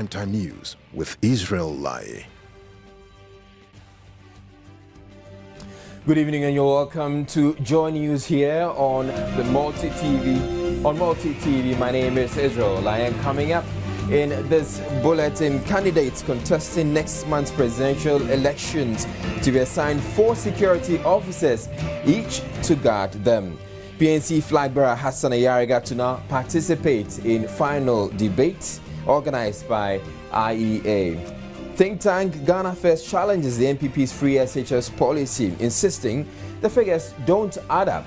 Primetime News with Israel Lai. Good evening and you're welcome to Joy News here on the Multi TV. On Multi TV, my name is Israel Lai, and coming up in this bulletin, candidates contesting next month's presidential elections to be assigned 4 security officers, each to guard them. PNC flagbearer Hassan Ayariga to now participate in final debate organized by IEA. Think tank Ghana First challenges the NPP's free SHS policy, insisting the figures don't add up.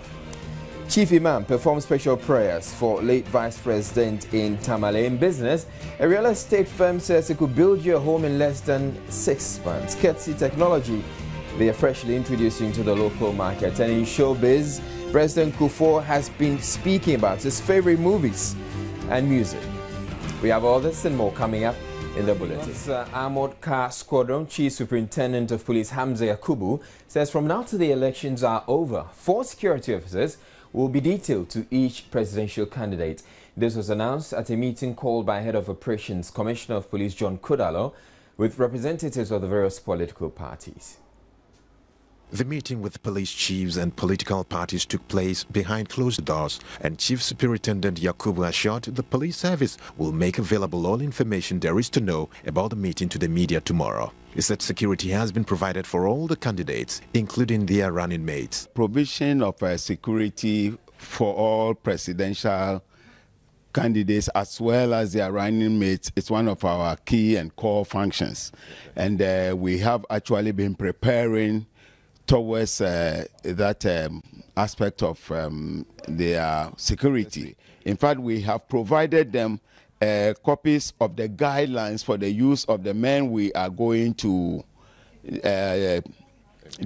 Chief Imam performs special prayers for late Vice President in Tamale business. A real estate firm says it could build you a home in less than 6 months. Courtesy technology they are freshly introducing to the local market. And in showbiz, President Kufuor has been speaking about his favorite movies and music. We have all this and more coming up in the bulletin. Armored Car Squadron Chief Superintendent of Police Hamza Yakubu says from now till the elections are over, 4 security officers will be detailed to each presidential candidate. This was announced at a meeting called by Head of Operations Commissioner of Police John Kudalo with representatives of the various political parties. The meeting with police chiefs and political parties took place behind closed doors, and Chief Superintendent Yakubu assured the police service will make available all information there is to know about the meeting to the media tomorrow. He said security has been provided for all the candidates, including their running mates. Provision of security for all presidential candidates as well as their running mates is one of our key and core functions. And we have actually been preparing towards that aspect of their security. In fact, we have provided them copies of the guidelines for the use of the men we are going to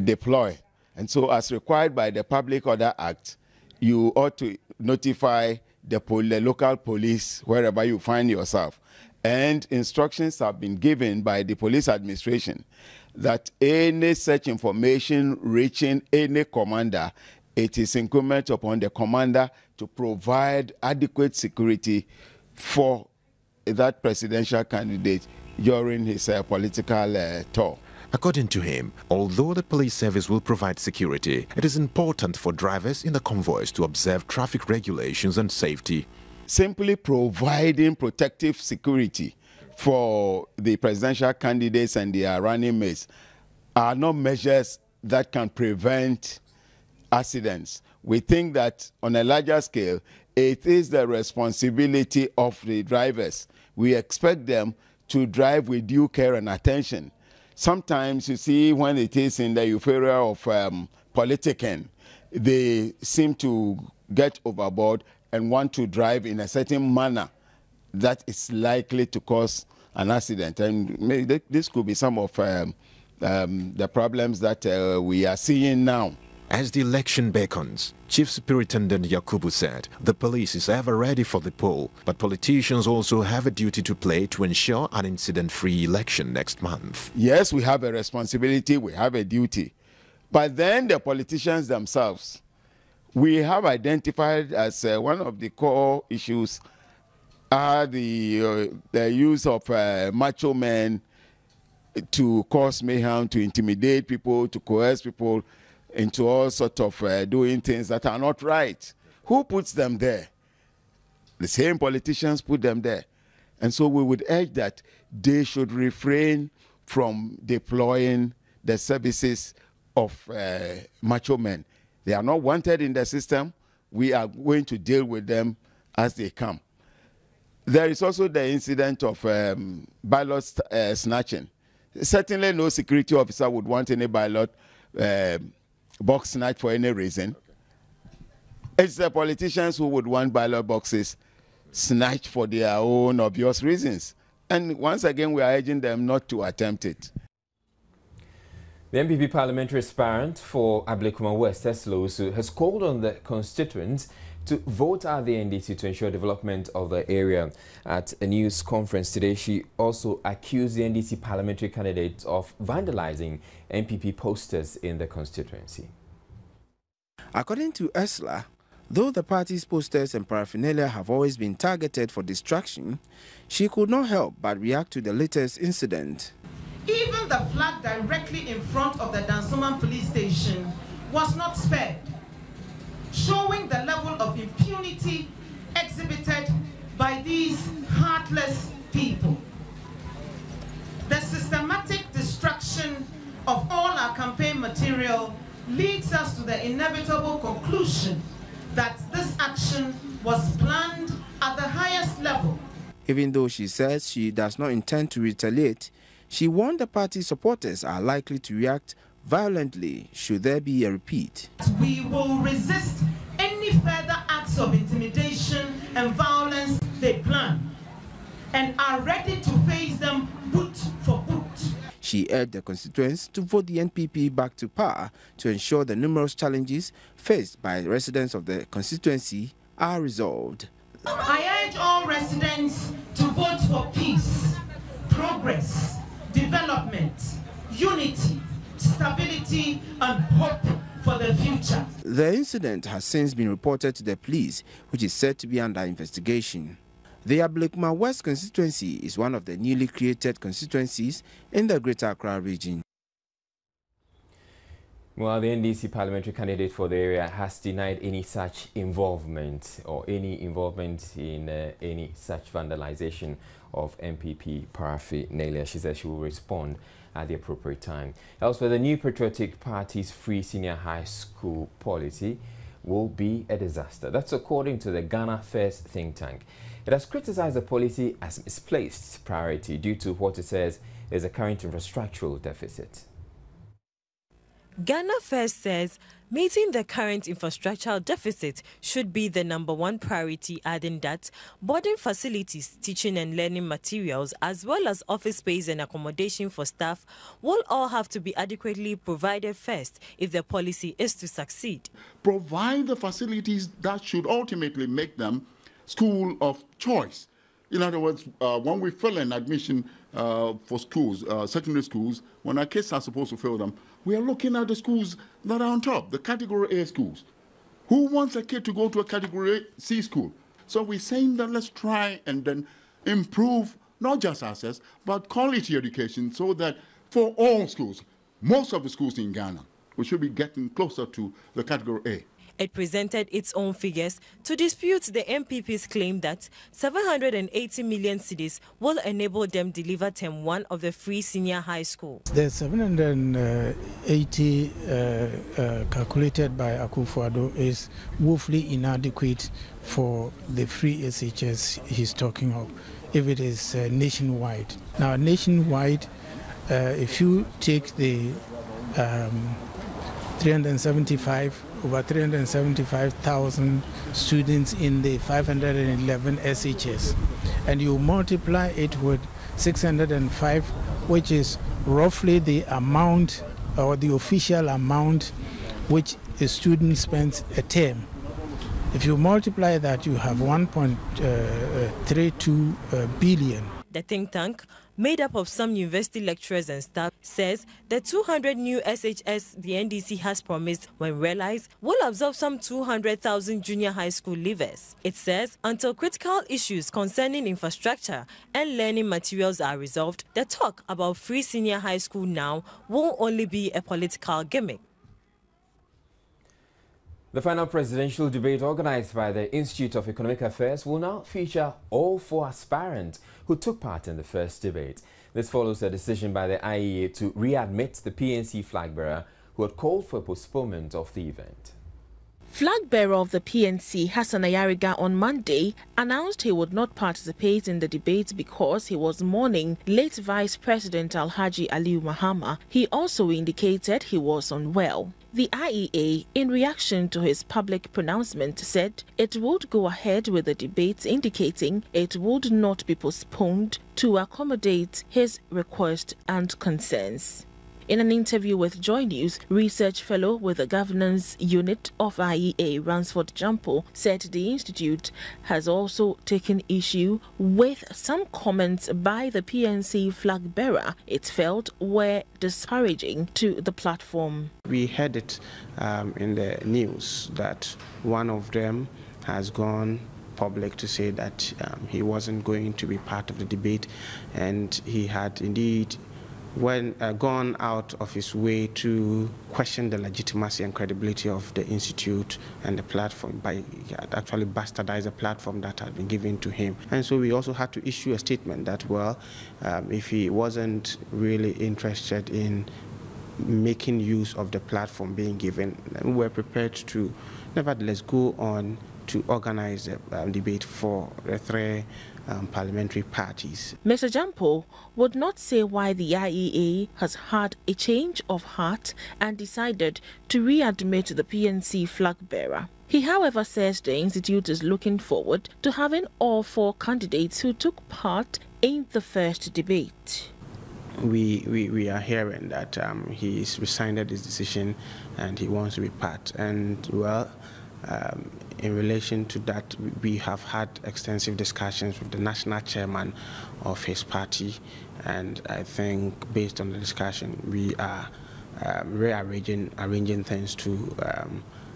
deploy. And so as required by the Public Order Act, you ought to notify the local police wherever you find yourself. And instructions have been given by the police administration that any such information reaching any commander, it is incumbent upon the commander to provide adequate security for that presidential candidate during his political tour. According to him, although the police service will provide security, it is important for drivers in the convoys to observe traffic regulations and safety. Simply providing protective security for the presidential candidates and their running mates are not measures that can prevent accidents. We think that on a larger scale, it is the responsibility of the drivers. We expect them to drive with due care and attention. Sometimes you see when it is in the euphoria of politicking, they seem to get overboard and want to drive in a certain manner that is likely to cause an accident. And maybe this could be some of the problems that we are seeing now. As the election beckons, Chief Superintendent Yakubu said the police is ever ready for the poll, but politicians also have a duty to play to ensure an incident-free election next month. Yes, we have a responsibility, we have a duty. But then the politicians themselves, we have identified as one of the core issues are the use of macho men to cause mayhem, to intimidate people, to coerce people into all sorts of doing things that are not right. Who puts them there? The same politicians put them there. And so we would urge that they should refrain from deploying the services of macho men. They are not wanted in the system. We are going to deal with them as they come. There is also the incident of ballot snatching. Certainly no security officer would want any ballot box snatched for any reason. Okay. It's the politicians who would want ballot boxes snatched for their own obvious reasons. And once again, we are urging them not to attempt it. The NPP parliamentary aspirant for Ablekuma West, Tesla, has called on the constituents to vote out the NDC to ensure development of the area. At a news conference today, she also accused the NDC parliamentary candidate of vandalizing NPP posters in the constituency. According to Ursula, Though the party's posters and paraphernalia have always been targeted for distraction, she could not help but react to the latest incident. Even the flag directly in front of the Dansoman police station was not spared, showing the level of impunity exhibited by these heartless people. The systematic destruction of all our campaign material leads us to the inevitable conclusion that this action was planned at the highest level. Even though she says she does not intend to retaliate, she warned the party supporters are likely to react violently should there be a repeat. We will resist any further acts of intimidation and violence they plan and are ready to face them boot for boot. She urged the constituents to vote the NPP back to power to ensure the numerous challenges faced by residents of the constituency are resolved. I urge all residents to vote for peace, progress, development, unity, stability, and hope for the future. The incident has since been reported to the police, which is said to be under investigation. The Ablekuma West constituency is one of the newly created constituencies in the Greater Accra region. Well, the NDC parliamentary candidate for the area has denied any such involvement or any involvement in any such vandalization of MPP paraphernalia. She says she will respond at the appropriate time. Elsewhere, the new Patriotic Party's free senior high school policy will be a disaster. That's according to the Ghana First think tank. It has criticized the policy as misplaced priority due to what it says is a current infrastructural deficit. Ghana First says meeting the current infrastructural deficit should be the #1 priority, adding that boarding facilities, teaching and learning materials, as well as office space and accommodation for staff will all have to be adequately provided first if the policy is to succeed. Provide the facilities that should ultimately make them school of choice. In other words, when we fill an admission for schools, secondary schools, when our kids are supposed to fill them, we are looking at the schools that are on top, the Category A schools. Who wants a kid to go to a Category C school? So we're saying that let's try and then improve not just access, but quality education so that for all schools, most of the schools in Ghana, we should be getting closer to the Category A. It presented its own figures to dispute the MPP's claim that 780 million cedis will enable them deliver term 1 of the free senior high school. The 780 calculated by Akufo-Addo is woefully inadequate for the free SHS he's talking of, if it is nationwide. Now, nationwide, if you take the over 375,000 students in the 511 SHS, and you multiply it with 605, which is roughly the amount or the official amount which a student spends a term. If you multiply that, you have 1.32 billion. The think tank, made up of some university lecturers and staff, says the 200 new SHS the NDC has promised, when realized, will absorb some 200,000 junior high school leavers. It says until critical issues concerning infrastructure and learning materials are resolved, the talk about free senior high school now will only be a political gimmick. The final presidential debate organized by the Institute of Economic Affairs will now feature all 4 aspirants who took part in the first debate. This follows a decision by the IEA to readmit the PNC flagbearer who had called for a postponement of the event. Flagbearer of the PNC, Hassan Ayariga, on Monday announced he would not participate in the debate because he was mourning late Vice President Alhaji Aliyu Mahama. He also indicated he was unwell. The IEA, in reaction to his public pronouncement, said it would go ahead with the debate, indicating it would not be postponed to accommodate his request and concerns. In an interview with Joy News, research fellow with the governance unit of IEA, Ransford Jampo, said the institute has also taken issue with some comments by the PNC flag bearer it felt were disparaging to the platform. We heard it in the news that one of them has gone public to say that he wasn't going to be part of the debate, and he had indeed gone out of his way to question the legitimacy and credibility of the institute and the platform by actually bastardized the platform that had been given to him. And so we also had to issue a statement that, well, if he wasn't really interested in making use of the platform being given, we were prepared to nevertheless go on to organize a debate for the three parliamentary parties. Mr. Jampo would not say why the IEA has had a change of heart and decided to readmit the PNC flag bearer. He, however, says the institute is looking forward to having all 4 candidates who took part in the first debate. We are hearing that he's rescinded his decision and he wants to be part. And, well, in relation to that, we have had extensive discussions with the national chairman of his party, and I think based on the discussion, we are arranging things to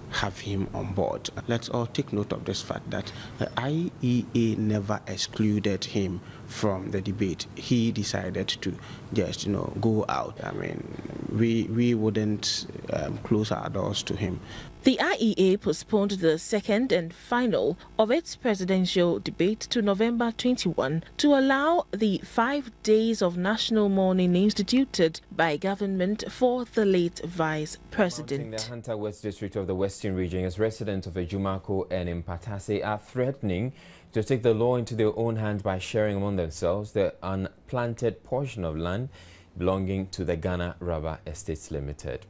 have him on board. Let's all take note of this fact that the IEA never excluded him from the debate. He decided to just, go out. I mean, we wouldn't close our doors to him. The IEA postponed the second and final of its presidential debate to November 21 to allow the 5 days of national mourning instituted by government for the late vice president. The Hunter West District of the Western Region, as residents of Ejumako and Impatase are threatening to take the law into their own hands by sharing among themselves the unplanted portion of land belonging to the Ghana Rubber Estates Limited.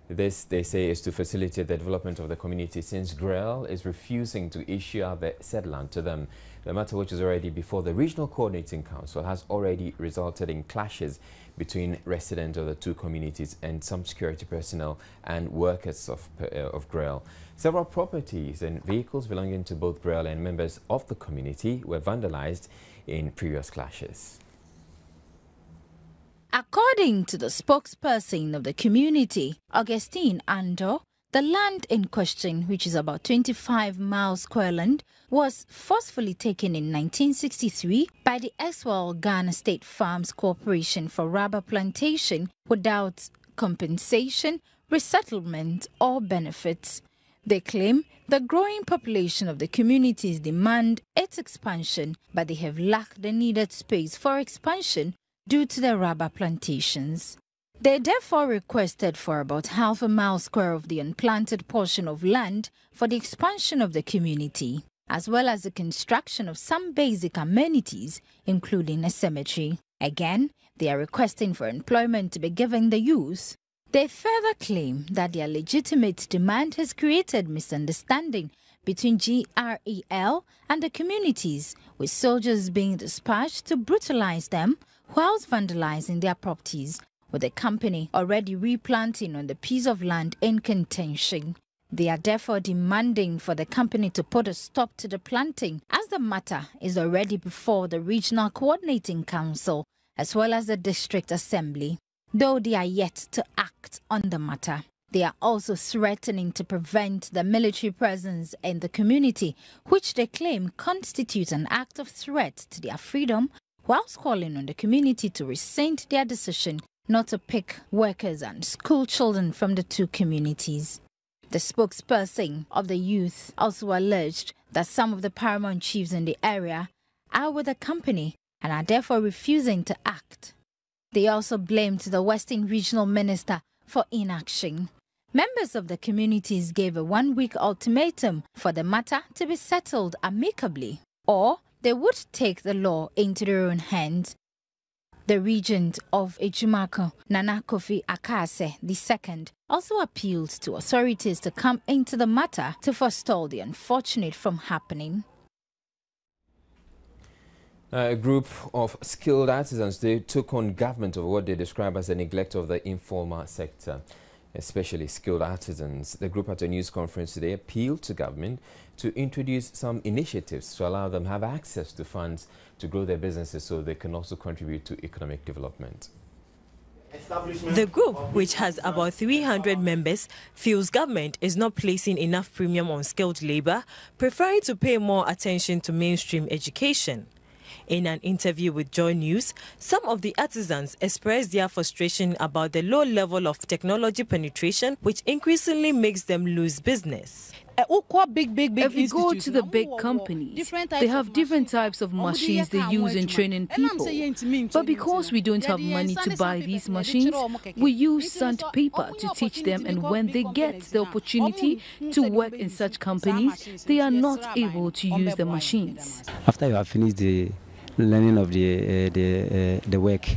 This, they say, is to facilitate the development of the community since GREL is refusing to issue out the said land to them. The matter, which is already before the Regional Coordinating Council, has already resulted in clashes between residents of the 2 communities and some security personnel and workers of GREL. Several properties and vehicles belonging to both GREL and members of the community were vandalized in previous clashes. According to the spokesperson of the community, Augustine Ando, the land in question, which is about 25 miles square land, was forcefully taken in 1963 by the Exwell Ghana State Farms Corporation for rubber plantation without compensation, resettlement or benefits. They claim the growing population of the communities demand its expansion, but they have lacked the needed space for expansion due to the rubber plantations. They therefore requested for about half a mile square of the unplanted portion of land for the expansion of the community, as well as the construction of some basic amenities, including a cemetery. Again, they are requesting for employment to be given the youth. They further claim that their legitimate demand has created misunderstanding between GREL and the communities, with soldiers being dispatched to brutalize them whilst vandalizing their properties, with the company already replanting on the piece of land in contention. They are therefore demanding for the company to put a stop to the planting, as the matter is already before the Regional Coordinating Council as well as the District Assembly, though they are yet to act on the matter. They are also threatening to prevent the military presence in the community, which they claim constitutes an act of threat to their freedom, whilst calling on the community to rescind their decision not to pick workers and school children from the 2 communities. The spokesperson of the youth also alleged that some of the paramount chiefs in the area are with the company and are therefore refusing to act. They also blamed the Western Regional Minister for inaction. Members of the communities gave a 1-week ultimatum for the matter to be settled amicably, or they would take the law into their own hands. The regent of Ejumako, Nana Kofi Akase II, also appealed to authorities to come into the matter to forestall the unfortunate from happening. A group of skilled artisans, they took on government of what they describe as the neglect of the informal sector, especially skilled artisans. The group at a news conference today appealed to government to introduce some initiatives to allow them have access to funds to grow their businesses so they can also contribute to economic development. The group, which has about 300 members, feels government is not placing enough premium on skilled labor, preferring to pay more attention to mainstream education. In an interview with Joy News, some of the artisans expressed their frustration about the low level of technology penetration, which increasingly makes them lose business. If we go to the big companies, they have different types of machines they use in training people. But because we don't have money to buy these machines, we use sandpaper to teach them, and when they get the opportunity to work in such companies, they are not able to use the machines. After you have finished the learning of the work,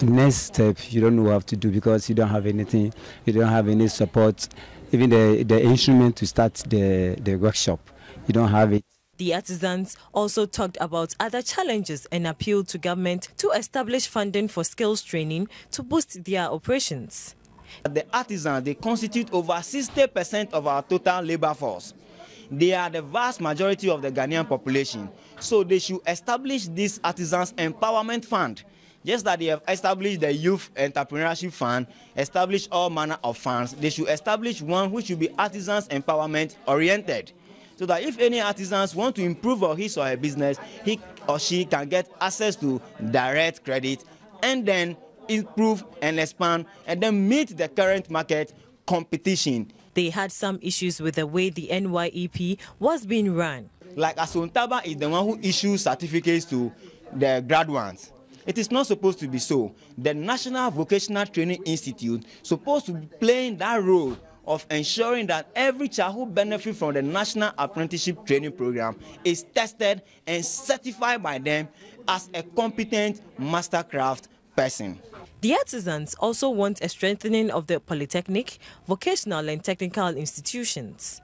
next step, you don't know what to do because you don't have anything, you don't have any support. Even the instrument to start the workshop, you don't have it. The artisans also talked about other challenges and appealed to government to establish funding for skills training to boost their operations. The artisans, they constitute over 60% of our total labor force. They are the vast majority of the Ghanaian population. So they should establish this Artisans Empowerment Fund. Just that they have established the Youth Entrepreneurship Fund, established all manner of funds, they should establish one which should be artisans empowerment oriented. So that if any artisans want to improve on his or her business, he or she can get access to direct credit and then improve and expand and then meet the current market competition. They had some issues with the way the NYEP was being run. Like Asuntaba is the one who issues certificates to the graduates. It is not supposed to be so. The National Vocational Training Institute is supposed to be playing that role of ensuring that every child who benefits from the National Apprenticeship Training Program is tested and certified by them as a competent mastercraft person. The artisans also want a strengthening of the polytechnic, vocational and technical institutions.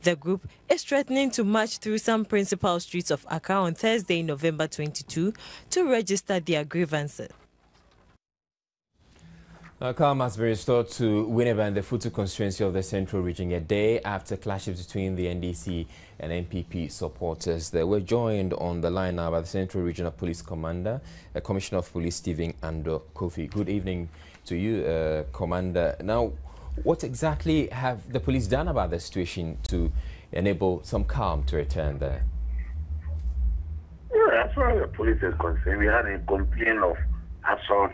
The group is threatening to march through some principal streets of Accra on Thursday, November 22, to register their grievances. Calm has been restored to Winneba and the Futu constituency of the Central Region a day after clashes between the NDC and NPP supporters. They were joined on the line now by the Central Regional Police Commander, Commissioner of Police Stephen Ando Kofi. Good evening to you, Commander. Now, what exactly have the police done about the situation to enable some calm to return there? Yeah, as far as the police is concerned, we had a complaint of assault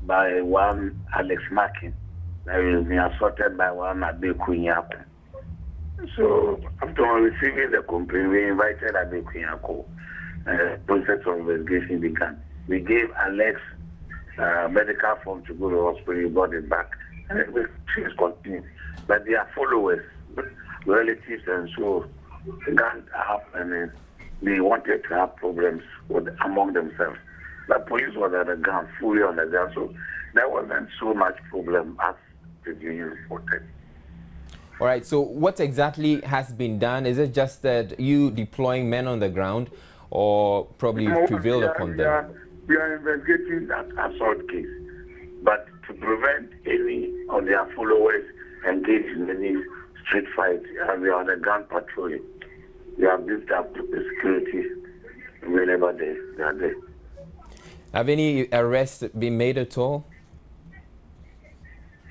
by one Alex Makin. That was being assaulted by one Abe Kunyako. So after receiving the complaint, we invited Abe Kunyako. The process of investigation began. We gave Alex medical form to go to the hospital. He brought it back. And the things continue. But their followers, relatives, and so ganged up, and they wanted to have problems among themselves. The police was at the ground, fully on the ground, so there wasn't so much problem as the union reported. All right, so what exactly has been done? Is it just that you deploying men on the ground, or probably you've prevailed upon them? We are investigating that assault case, but to prevent any of their followers engaged in any street fight, we are on the ground patrolling. We have built up the security whenever they are there. Have any arrests been made at all?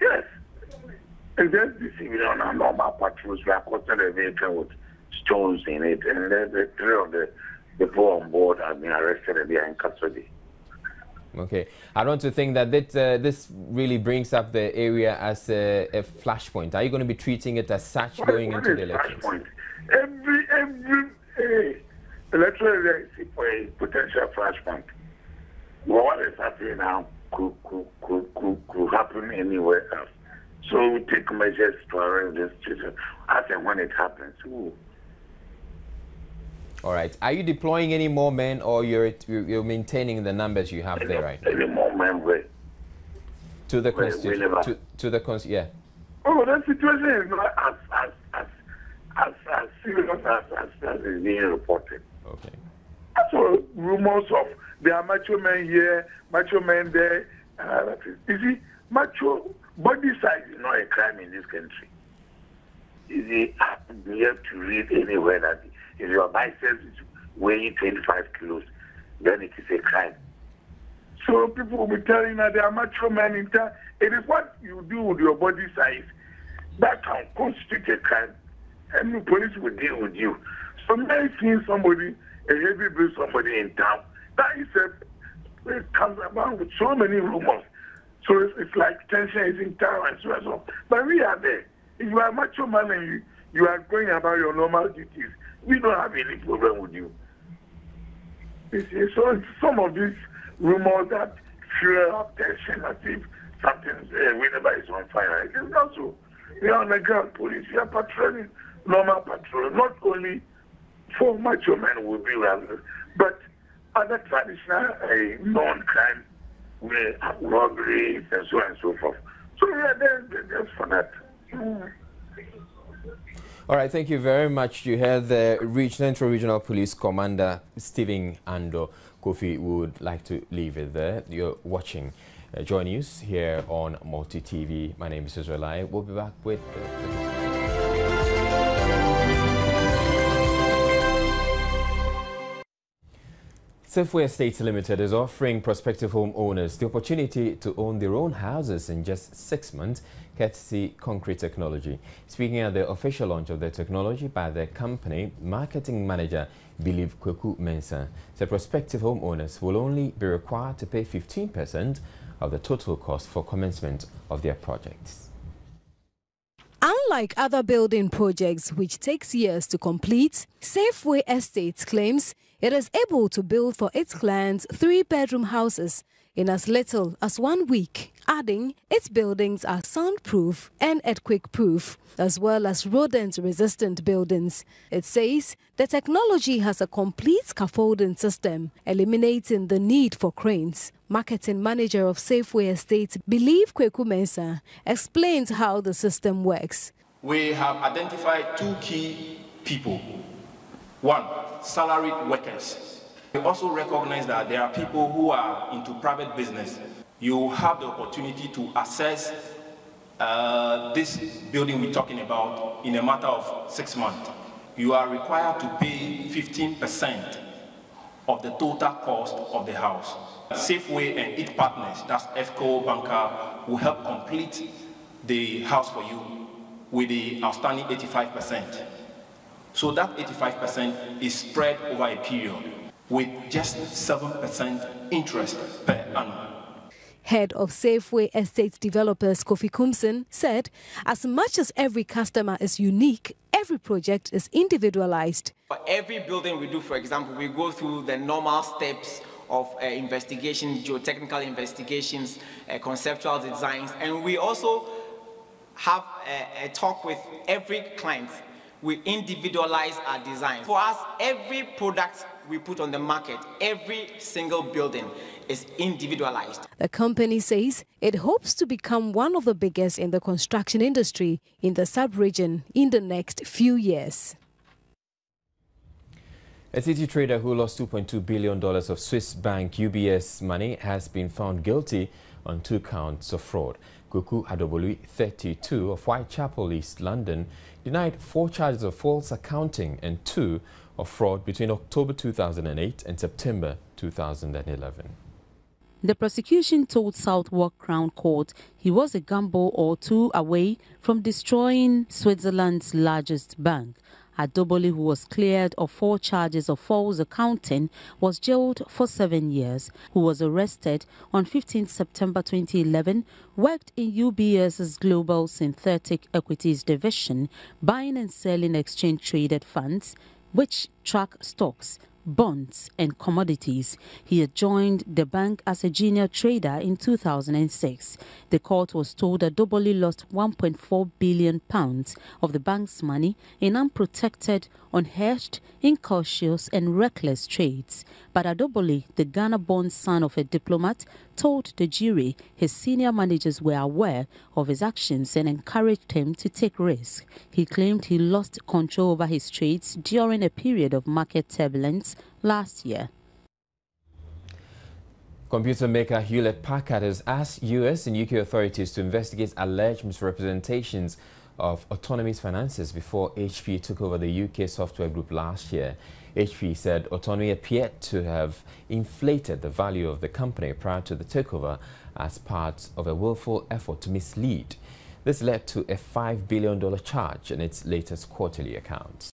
Yes. And just this evening on our normal patrols, we accosted a vehicle with stones in it, and the three of the people on board have been arrested and they are in custody. Okay. I want to think that this really brings up the area as a flashpoint. Are you going to be treating it as such going into the elections? Flashpoint? Every electoral area is for a potential flashpoint. What is happening now could happen anywhere else. So we take measures to arrest this situation as and when it happens. Ooh. All right. Are you deploying any more men, or you're maintaining the numbers you have there right now? Any more men where? To the constitution. To the constitution. Yeah. Oh, the situation is not as serious as is being reported. Okay. So rumors of there are macho men here, macho men there. You see, macho body size is not a crime in this country. You see, you have to read anywhere that if your biceps is weighing 25 kilos, then it is a crime. So people will be telling that there are macho men in town. It is what you do with your body size that can constitute a crime. And the police will deal with you. So now seeing somebody, a heavy build somebody in town, that is it comes about with so many rumors. So it's like tension is in town and so and so. But we are there. If you are a macho man and you are going about your normal duties, we don't have any problem with you. You see, so some of these rumors that fuel up tension as if something whenever is on fire. It is not so. We are on the ground police. We are patrolling, normal patrol. Not only for macho men will be rather, but other traditional non-crime, robberies and so on and so forth. So we are there just for that. All right, thank you very much. You heard the Central Regional Police Commander Stephen Ando. Kofi would like to leave it there. You're watching Joy News here on Multi TV. My name is Israel. We'll be back with Safeway Estates Limited is offering prospective homeowners the opportunity to own their own houses in just 6 months, courtesy Concrete Technology. Speaking at the official launch of the technology by the company, marketing manager Believe Kweku Mensah said prospective homeowners will only be required to pay 15% of the total cost for commencement of their projects. Unlike other building projects which takes years to complete, Safeway Estates claims it is able to build for its clients 3-bedroom houses in as little as 1 week, adding its buildings are soundproof and earthquake-proof, as well as rodent-resistant buildings. It says the technology has a complete scaffolding system, eliminating the need for cranes. Marketing manager of Safeway Estates, Believe Kweku Mensah, explains how the system works. We have identified 2 key people. 1, salaried workers. We also recognize that there are people who are into private business. You have the opportunity to access this building we're talking about in a matter of 6 months. You are required to pay 15% of the total cost of the house. Safeway and its partners, that's FCO Banker, will help complete the house for you with the outstanding 85%. So that 85% is spread over a period with just 7% interest per annum. Head of Safeway Estates Developers Kofi Kumson said, as much as every customer is unique, every project is individualized. For every building we do, for example, we go through the normal steps of investigation, geotechnical investigations, conceptual designs, and we also have a talk with every client. We individualize our design. For us, every product we put on the market, every single building is individualized. The company says it hopes to become one of the biggest in the construction industry in the sub-region in the next few years. A city trader who lost $2.2 billion of Swiss bank UBS money has been found guilty on 2 counts of fraud. Kuku Adobolu, 32, of Whitechapel, East London, denied 4 charges of false accounting and 2 of fraud between October 2008 and September 2011. The prosecution told Southwark Crown Court he was a gamble or 2 away from destroying Switzerland's largest bank. Adoboli, who was cleared of 4 charges of false accounting, was jailed for 7 years, who was arrested on 15 September 2011, worked in UBS's Global Synthetic Equities Division, buying and selling exchange-traded funds, which track stocks, bonds and commodities. He had joined the bank as a junior trader in 2006. The court was told that Adoboli lost £1.4 billion of the bank's money in unprotected, unhedged, incautious and reckless trades. But Adobole, the Ghana-born son of a diplomat, told the jury his senior managers were aware of his actions and encouraged him to take risks. He claimed he lost control over his trades during a period of market turbulence last year. Computer maker Hewlett-Packard has asked US and UK authorities to investigate alleged misrepresentations of Autonomy's finances before HP took over the UK software group last year. HP said Autonomy appeared to have inflated the value of the company prior to the takeover as part of a willful effort to mislead. This led to a $5 billion charge in its latest quarterly accounts.